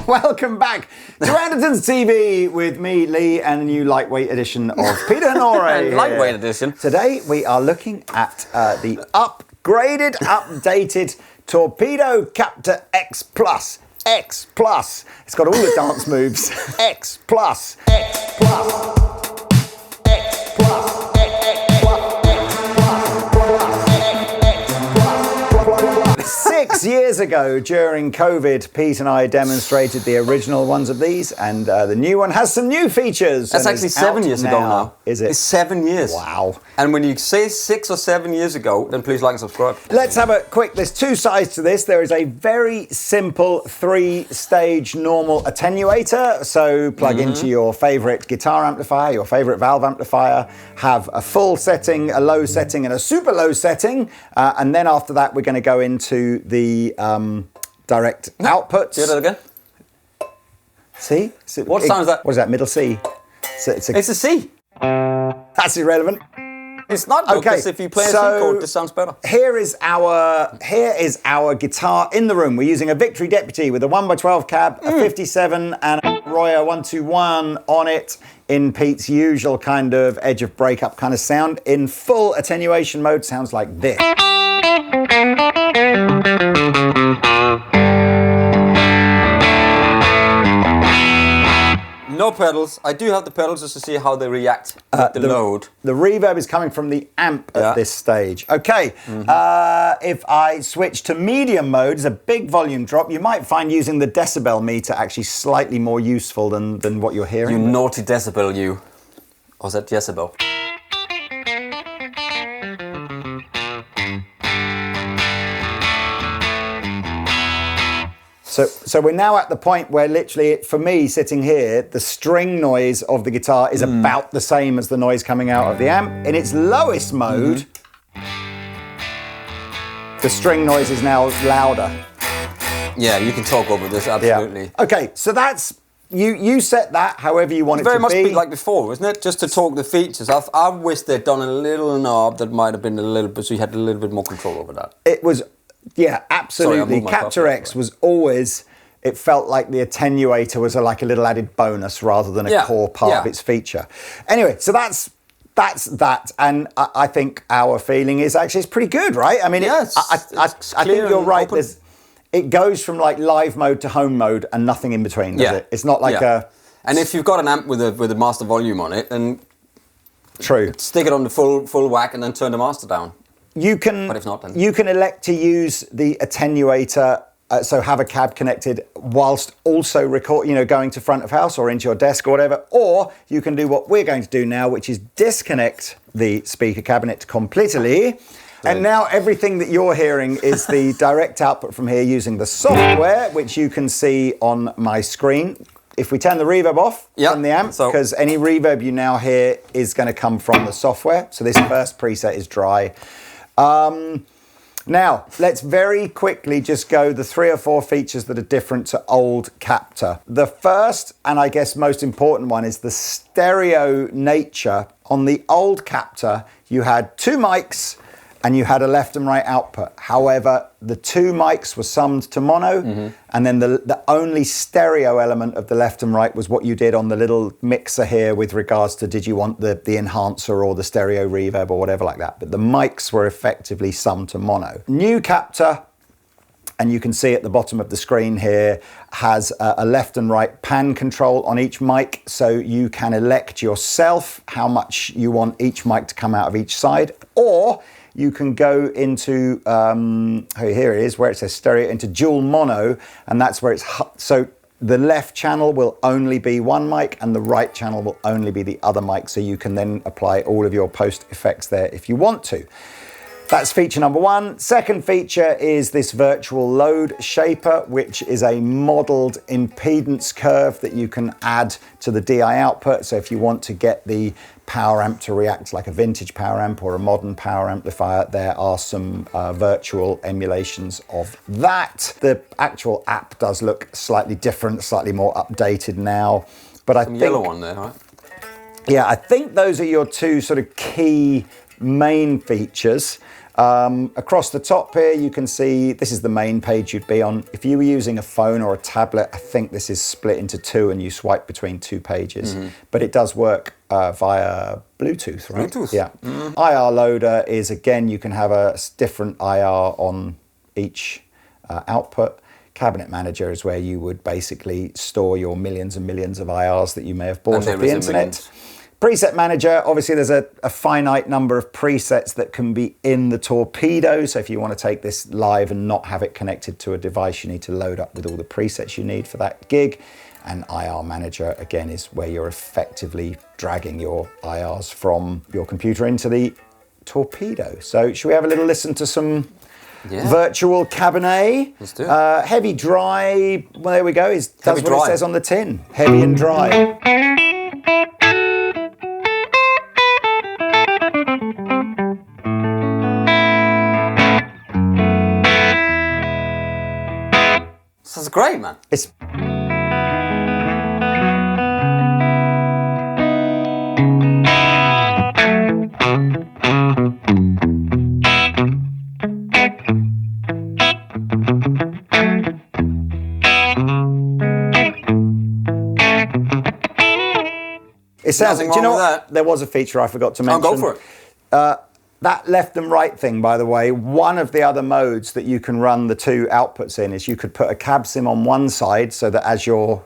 Welcome back to Andertons TV with me, Lee, and a new lightweight edition of Peter Honore. Lightweight edition. Today we are looking at the upgraded, updated Torpedo Captor X Plus. X Plus. It's got all the dance moves. X Plus. X Plus. 6 years ago, during COVID, Pete and I demonstrated the original ones of these, and the new one has some new features. That's actually 7 years ago now. Is it? It's 7 years. Wow. And when you say 6 or 7 years ago, then please like and subscribe. Let's have a quick, there's two sides to this. There is a very simple 3-stage normal attenuator. So plug into your favorite guitar amplifier, your favorite valve amplifier, have a full setting, a low setting, and a super low setting. And then after that, we're going to go into the direct outputs. Do that again. C? What sound is that? What is that, middle C? It's a C. That's irrelevant. It's not, because if you play a C chord, this sounds better. Here is our guitar in the room. We're using a Victory Deputy with a 1x12 cab, a 57 and a Roya 121 on it in Pete's usual kind of edge of breakup kind of sound. In full attenuation mode, sounds like this. No pedals. I do have the pedals just to see how they react with the load. The reverb is coming from the amp at this stage. Okay, if I switch to medium mode, it's a big volume drop. You might find using the decibel meter actually slightly more useful than what you're hearing. You naughty decibel, you. Or is that decibel? So we're now at the point where literally, for me, sitting here, the string noise of the guitar is about the same as the noise coming out of the amp. In its lowest mode, the string noise is now louder. Yeah, you can talk over this, absolutely. Yeah. Okay, so that's, you set that however you want it to be. Very much be like before, isn't it? Just to talk the features. I wish they'd done a little knob that might have been a little bit, so you had a little bit more control over that. It was... Yeah, absolutely. Captor X was always, it felt like the attenuator was like a little added bonus rather than a core part of its feature. Anyway, so that's that. And I think our feeling is actually it's pretty good, right? I mean, I think you're right. It goes from like live mode to home mode and nothing in between, does it? It's not like a... And if you've got an amp with a master volume on it, then... True. Stick it on the full whack and then turn the master down. But if not, then... You can elect to use the attenuator, so have a cab connected whilst also going to front of house or into your desk or whatever, or you can do what we're going to do now, which is disconnect the speaker cabinet completely. And now everything that you're hearing is the direct output from here using the software, which you can see on my screen. If we turn the reverb off from the amp, because any reverb you now hear is going to come from the software. So this first preset is dry. Now, let's very quickly just go the 3 or 4 features that are different to old Captor. The first, and I guess most important one, is the stereo nature. On the old Captor, you had 2 mics and you had a left and right output. However, the 2 mics were summed to mono, and then the only stereo element of the left and right was what you did on the little mixer here with regards to did you want the enhancer or the stereo reverb or whatever like that. But the mics were effectively summed to mono. New Captor, and you can see at the bottom of the screen here, has a left and right pan control on each mic, so you can elect yourself how much you want each mic to come out of each side, or you can go into, here it is, where it says stereo, into dual mono, and that's where it's, so the left channel will only be one mic and the right channel will only be the other mic, so you can then apply all of your post effects there if you want to. That's feature number 1. Second feature is this virtual load shaper, which is a modeled impedance curve that you can add to the DI output. So if you want to get the power amp to react like a vintage power amp or a modern power amplifier, there are some virtual emulations of that. The actual app does look slightly different, slightly more updated now. But I think yellow one there, right? Yeah, I think those are your 2 sort of key main features. Across the top here, you can see this is the main page you'd be on. If you were using a phone or a tablet, I think this is split into two and you swipe between two pages. But it does work via Bluetooth, right? Bluetooth. Yeah. IR loader is, again, you can have a different IR on each output. Cabinet manager is where you would basically store your millions and millions of IRs that you may have bought off the internet. Preset manager, obviously there's a finite number of presets that can be in the Torpedo. So if you want to take this live and not have it connected to a device, you need to load up with all the presets you need for that gig. And IR manager, again, is where you're effectively dragging your IRs from your computer into the Torpedo. So should we have a little listen to some virtual cabinet? Let's do it. Heavy, dry, well, there we go. Does what dry. it says on the tin. Heavy and dry. Sounds great, man. It's It sounds. Nothing Do you know wrong with what? that. There was a feature I forgot to mention. Oh, go for it. That left and right thing, by the way, one of the other modes that you can run the two outputs in is you could put a cab sim on one side so that as you're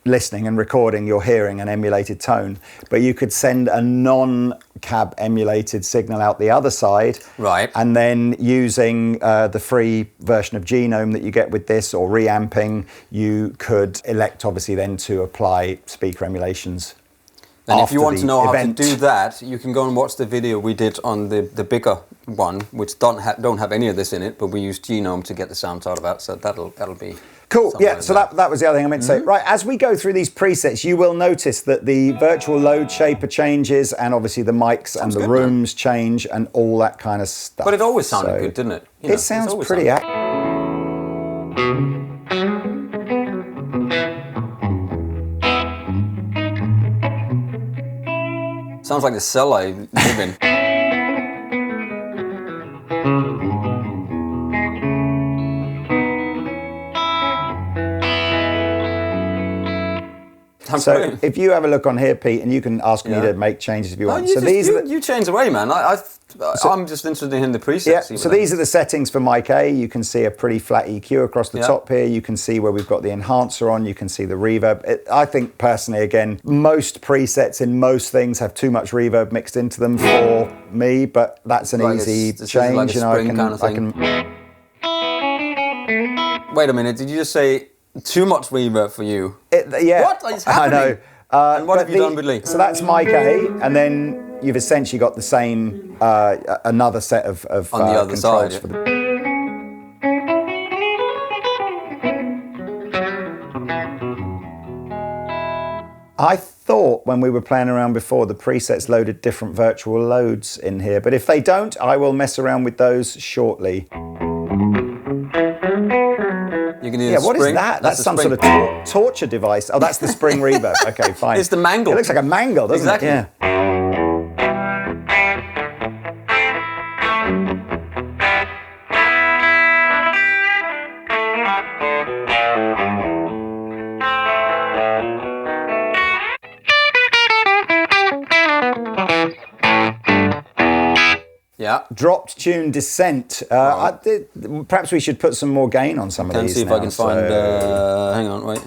listening and recording, you're hearing an emulated tone. But you could send a non-cab emulated signal out the other side. Right. And then using the free version of Genome that you get with this or reamping, you could elect, obviously, then to apply speaker emulations. And if you after want to the know event. how to do that, you can go and watch the video we did on the bigger one, which don't have any of this in it, but we used Genome to get the sounds out of that, so that'll be cool. something Yeah, like so that was the other thing I meant to say. Right, as we go through these presets, you will notice that the virtual load shaper changes and obviously the mics and the good, rooms change and all that kind of stuff. But it always sounded good, didn't it? You know, It sounds it's pretty always sounds like the cell I live in. So if you have a look on here, Pete, and you can ask me to make changes if you want. You So just, these are you change away, man. I'm just interested in the presets. Yeah, see what so they- these are the settings for mic A. You can see a pretty flat EQ across the top here. You can see where we've got the enhancer on. You can see the reverb. I think personally, again, most presets in most things have too much reverb mixed into them for me, but that's an easy change. Like a spring kind of thing. Wait a minute, did you just say too much reverb for you? Yeah. What is happening? I know. And what have you done with Lee? So that's mic A, and then you've essentially got the same, another set of On the other controls side, for the. I thought when we were playing around before, the presets loaded different virtual loads in here, but if they don't, I will mess around with those shortly. You can Yeah, what is that? That's some sort of torture device. Oh, that's the spring reverb. Okay, fine. It's the mangle. It looks like a mangle, doesn't Exactly. it? Yeah. Yeah. Dropped tune descent. Perhaps we should put some more gain on some of Can these. see if now, I can find. Hang on, wait.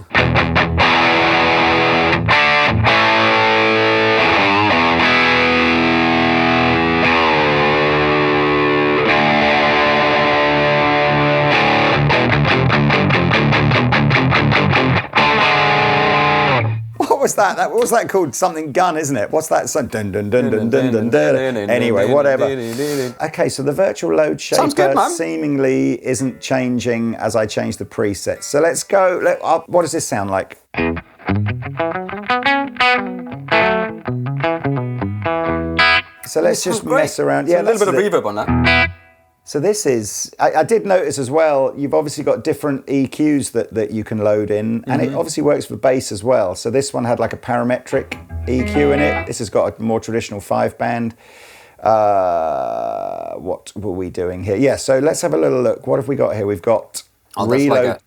What was that? What was that called? Something gun, isn't it? What's that? Dun dun dun dun dun dun dun. Anyway, whatever. Okay, so the virtual load shaper seemingly isn't changing as I change the presets. So let's go. What does this sound like? So let's just mess around. Yeah, a little bit of reverb on that. So this is, I did notice as well, you've obviously got different EQs that you can load in, and it obviously works for bass as well. So this one had like a parametric EQ in it. This has got a more traditional 5-band. What were we doing here? Yeah, so let's have a little look. What have we got here? We've got reload.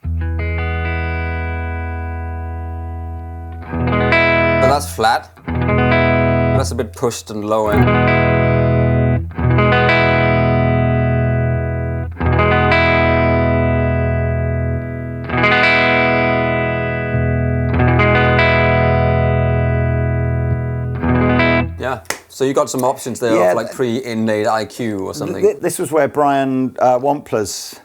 So that's flat. That's a bit pushed and low end. Yeah, so you got some options there of like pre-innate IQ or something. This was where Brian Wampler's,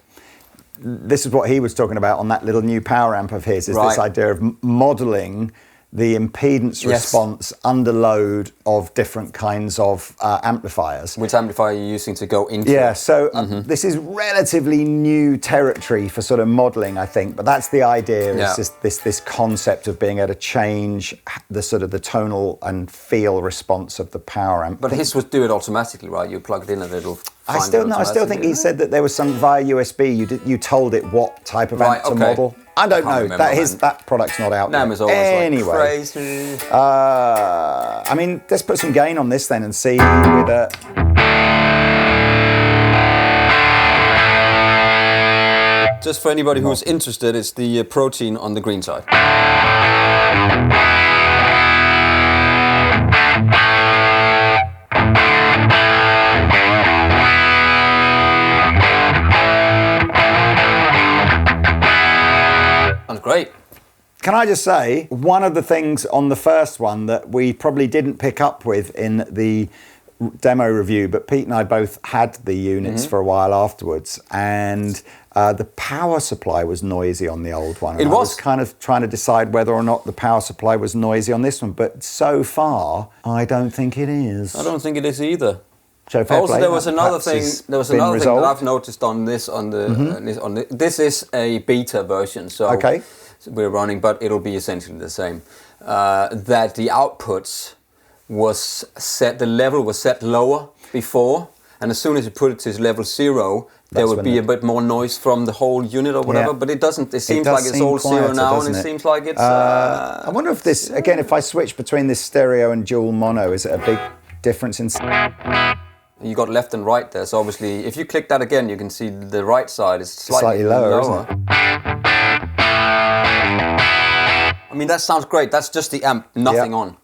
this is what he was talking about on that little new power amp of his, is this idea of modelling the impedance response under load of different kinds of amplifiers. Which amplifier are you using to go into? Yeah, so this is relatively new territory for sort of modelling, I think, but that's the idea, is just this concept of being able to change the sort of the tonal and feel response of the power amp. But his would do it automatically, right? You plugged it in and it'll I still think he said that there was some via USB, you told it what type of amp to model. I don't know. That product's not out yet. Anyway, like crazy. I mean, let's put some gain on this then and see with a. Just for anybody who's interested, it's the protein on the green side. Sounds great. Can I just say, one of the things on the first one that we probably didn't pick up with in the demo review, but Pete and I both had the units for a while afterwards, and the power supply was noisy on the old one. I was kind of trying to decide whether or not the power supply was noisy on this one, but so far, I don't think it is. I don't think it is either. So also, there was another thing. There was another thing that I've noticed on this. This is a beta version, so we're running, but it'll be essentially the same. That the outputs was set. The level was set lower before, and as soon as you put it to level 0, there would be a bit more noise from the whole unit or whatever. But it doesn't. It seems like it's all quieter, 0 now, and it seems like it's. I wonder if this again. If I switch between this stereo and dual mono, is it a big difference in? You got left and right there, so obviously if you click that again, you can see the right side is slightly lower. Isn't it? I mean, that sounds great. That's just the amp, nothing on.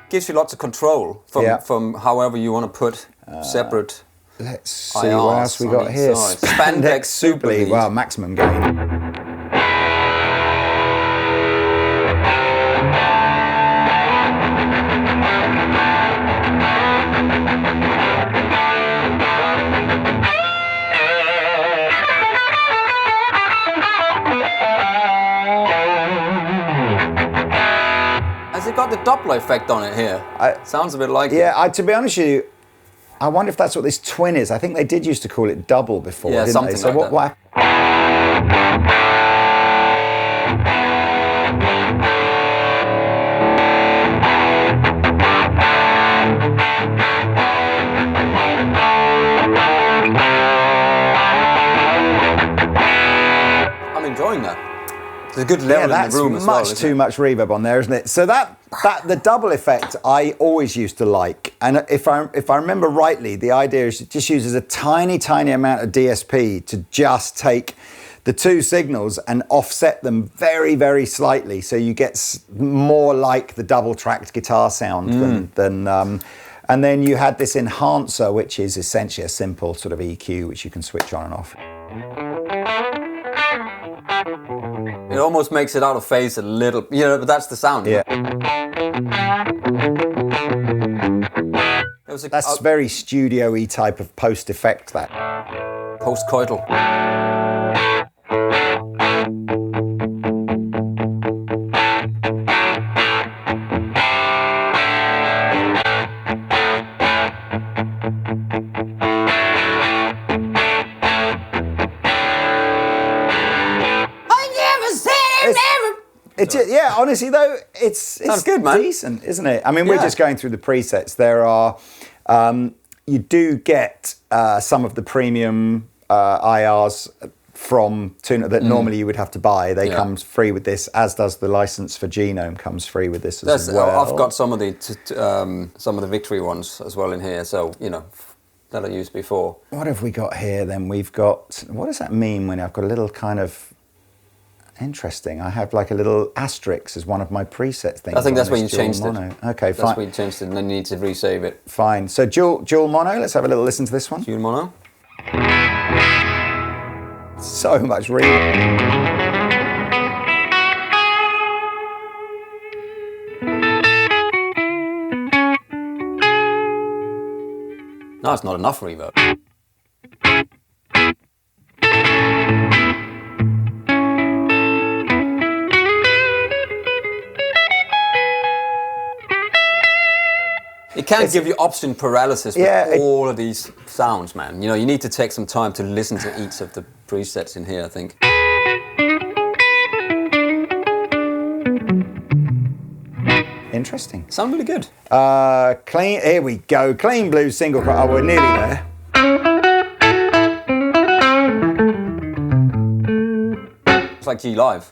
Gives you lots of control from however you want to put separate. Let's see what else we got here. Spandex Super Lead. Wow, maximum gain. Has it got the Doppler effect on it here? Sounds a bit like it. Yeah, to be honest with you, I wonder if that's what this twin is. I think they did used to call it double before, didn't something they? So like what? I'm enjoying that. There's a good level in the room as well. That's much too much reverb on there, isn't it? So that the double effect I always used to like, and if I remember rightly, the idea is it just uses a tiny amount of DSP to just take the two signals and offset them very, very slightly, so you get more like the double-tracked guitar sound than. And then you had this enhancer, which is essentially a simple sort of EQ, which you can switch on and off. It almost makes it out of phase a little, but that's the sound. Yeah. That's very studio-y type of post-effect, that. Post-coital. Yeah, honestly though, it's good, man. Decent, isn't it? I mean, we're just going through the presets. There are, you do get some of the premium IRs from tuner that normally you would have to buy. They come free with this, as does the license for Genome comes free with this as well. I've got some of the Victory ones as well in here, so that I used before. What have we got here then? We've got, what does that mean when I've got a little kind of interesting? I have like a little asterisk as one of my preset things. I think that's when you changed it. Okay, fine. That's when you changed it, and then you need to resave it. Fine. So dual mono. Let's have a little listen to this one. Dual mono. So much reverb. No, it's not enough reverb. It can give you option paralysis with all of these sounds, man. You need to take some time to listen to each of the presets in here, I think. Interesting. Sound really good. Clean. Here we go. Clean blues single. Oh, we're nearly there. It's like G Live.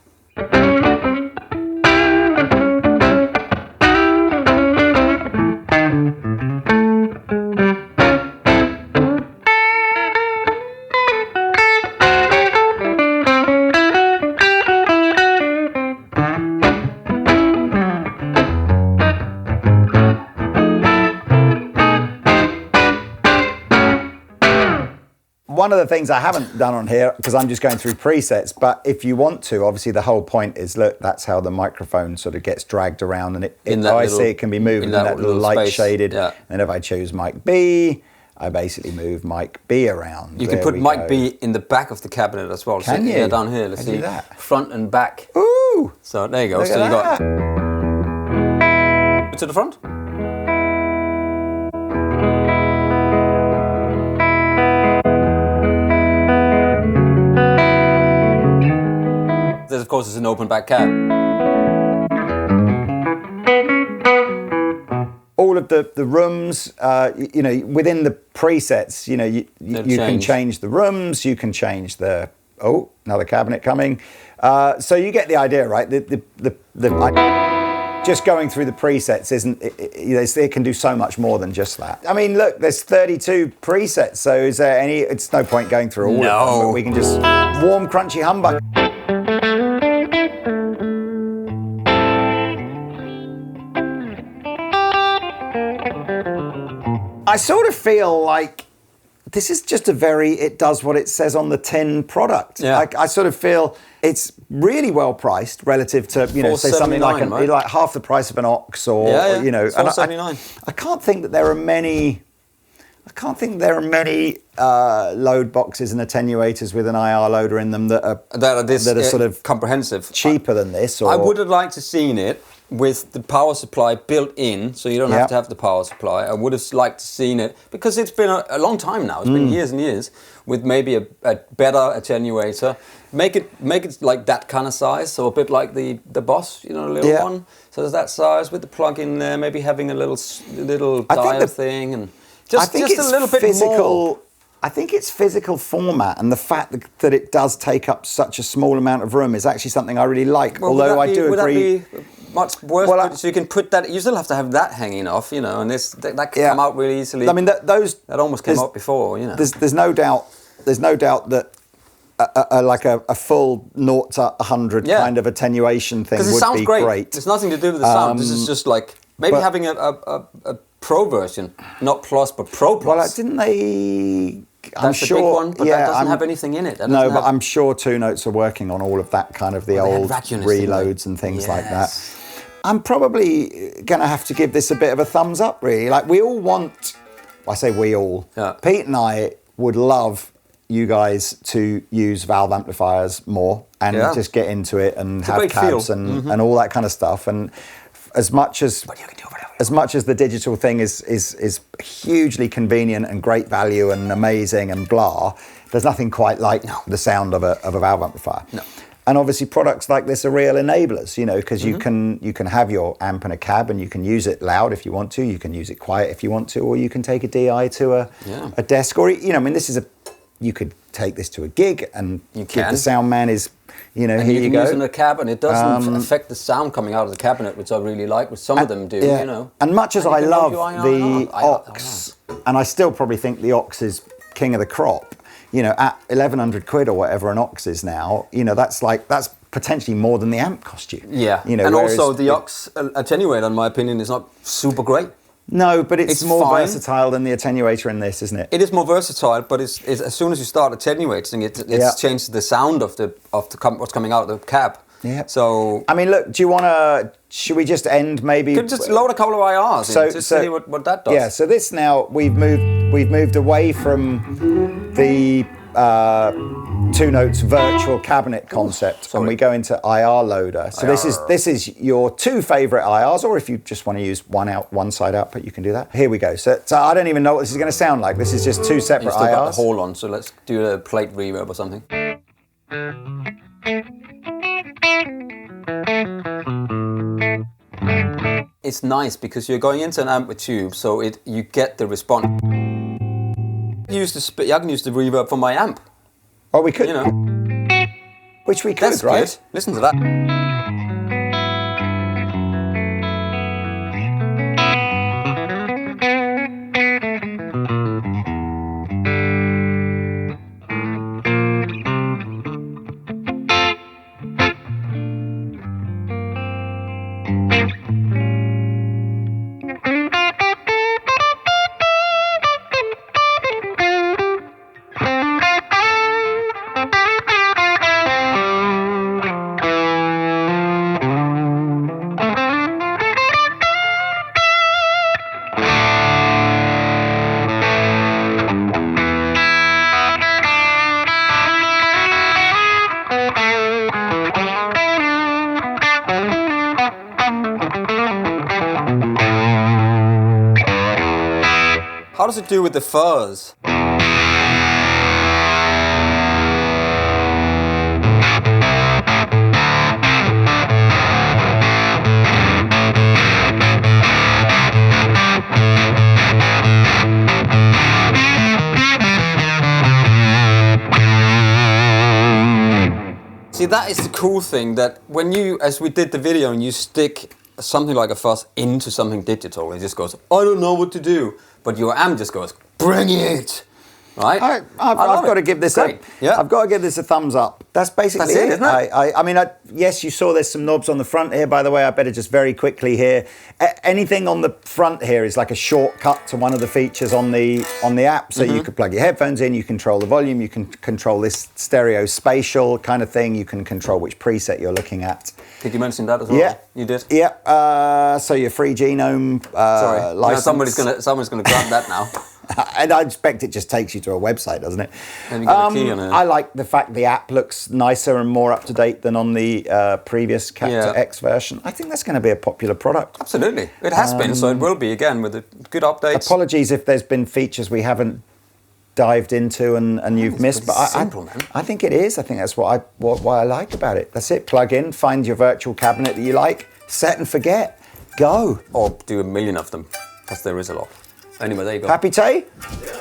One of the things I haven't done on here, because I'm just going through presets, but if you want to, obviously the whole point is, look, that's how the microphone sort of gets dragged around, and I see it can be moved in that little light space. Shaded. Yeah. And if I choose mic B, I basically move mic B around. You can put mic B in the back of the cabinet as well. Can you? Yeah, down here. Let's see. That? Front and back. Ooh! So there you go. So you got to the front. There's, of course, it's an open back cab. All of the rooms, within the presets, you can change the rooms, you can change the, another cabinet coming. So you get the idea, right? Just going through the presets it can do so much more than just that. I mean, look, there's 32 presets, so is there any, it's no point going through all of them, but we can just warm, crunchy humbug. I sort of feel like this is just it does what it says on the tin product. Yeah. I sort of feel it's really well priced relative to, say something like like half the price of an Ox or. $479. I can't think that there are many load boxes and attenuators with an IR loader in them that are sort of comprehensive, cheaper than this. I would have liked to seen it with the power supply built in, so you don't have to have the power supply. I would have liked to seen it, because it's been a long time now. It's been years and years, with maybe a better attenuator. Make it like that kind of size, so a bit like the Boss, a little one. So there's that size with the plug in there, maybe having a little diode thing, and just a little bit more. I think its physical format and the fact that it does take up such a small amount of room is actually something I really like. Well, although I do agree. Would that be much worse? So you can put that. You still have to have that hanging off, and that can come out really easily. I mean, that almost came out before, There's no doubt. There's no doubt that like a full 0 to 100 kind of attenuation thing would be great. It's nothing to do with the sound. This is just like maybe having a Pro version, not Plus, but Pro Plus. Well, didn't they? That's the big one, but that doesn't have anything in it. No, but I'm sure Two Notes are working on all of that kind of the old reloads and things like that. I'm probably going to have to give this a bit of a thumbs up, really. Like, we all want, I say we all, Pete and I would love you guys to use valve amplifiers more and just get into it and have cabs and all that kind of stuff. And as much as the digital thing is hugely convenient and great value and amazing and blah, there's nothing quite like the sound of a valve amplifier. No. And obviously products like this are real enablers, because you can have your amp in a cab and you can use it loud if you want to, you can use it quiet if you want to, or you can take a DI to a desk, or this is you could take this to a gig and the sound man is, you know, and here you go. Use it in a cab, and it doesn't affect the sound coming out of the cabinet, which I really like, which some of them do, you know. And much as I love the aux, and I still probably think the aux is king of the crop, you know, at 1,100 quid or whatever an aux is now, you know, that's potentially more than the amp cost you. Yeah, you know, and also the aux attenuator, in my opinion, is not super great. No, but it's more versatile than the attenuator in this, isn't it? It is more versatile, but it's as soon as you start attenuating it, it's changed the sound of what's coming out of the cab. Yeah. So I mean, look, should we just end maybe? Could just load a couple of IRs in to see what that does. Yeah. So this now we've moved away from the 2 notes virtual cabinet concept, and we go into IR loader. So this is your 2 favorite IRs, or if you just want to use one side output, you can do that. Here we go. So I don't even know what this is going to sound like. This is just 2 separate IRs. Got the hall on, so let's do a plate reverb or something. It's nice because you're going into an amp with tube, so you get the response. I can use the reverb from my amp. Oh, we could. You know. Which we could, right? Good. Listen to that. How does it do with the fuzz? See, that is the cool thing, that when as we did the video, and you stick something like a fuzz into something digital, it just goes, I don't know what to do. But your amp just goes, bring it, right? I've got to give this I've got to give this a thumbs up. That's basically it, isn't it? I mean, yes, you saw there's some knobs on the front here. By the way, I better just very quickly here. Anything on the front here is like a shortcut to one of the features on the app. So you could plug your headphones in, you control the volume, you can control this stereo spatial kind of thing. You can control which preset you're looking at. Did you mention that as well? Yeah, you did. Yeah. So your free genome license. No, someone's gonna grab that now. And I expect it just takes you to a website, doesn't it? And you got a key on it. I like the fact the app looks nicer and more up to date than on the previous Captor X version. I think that's going to be a popular product. Absolutely, it has been, so it will be again with the good updates. Apologies if there's been features we haven't dived into and you've missed, but I think it is. I think that's what I like about it. That's it. Plug in, find your virtual cabinet that you like, set and forget, go. Or do a million of them, because there is a lot. Anyway, there you go. Happy Tay?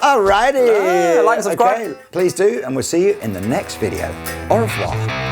Alrighty. Like and subscribe. Okay, please do, and we'll see you in the next video. Au revoir.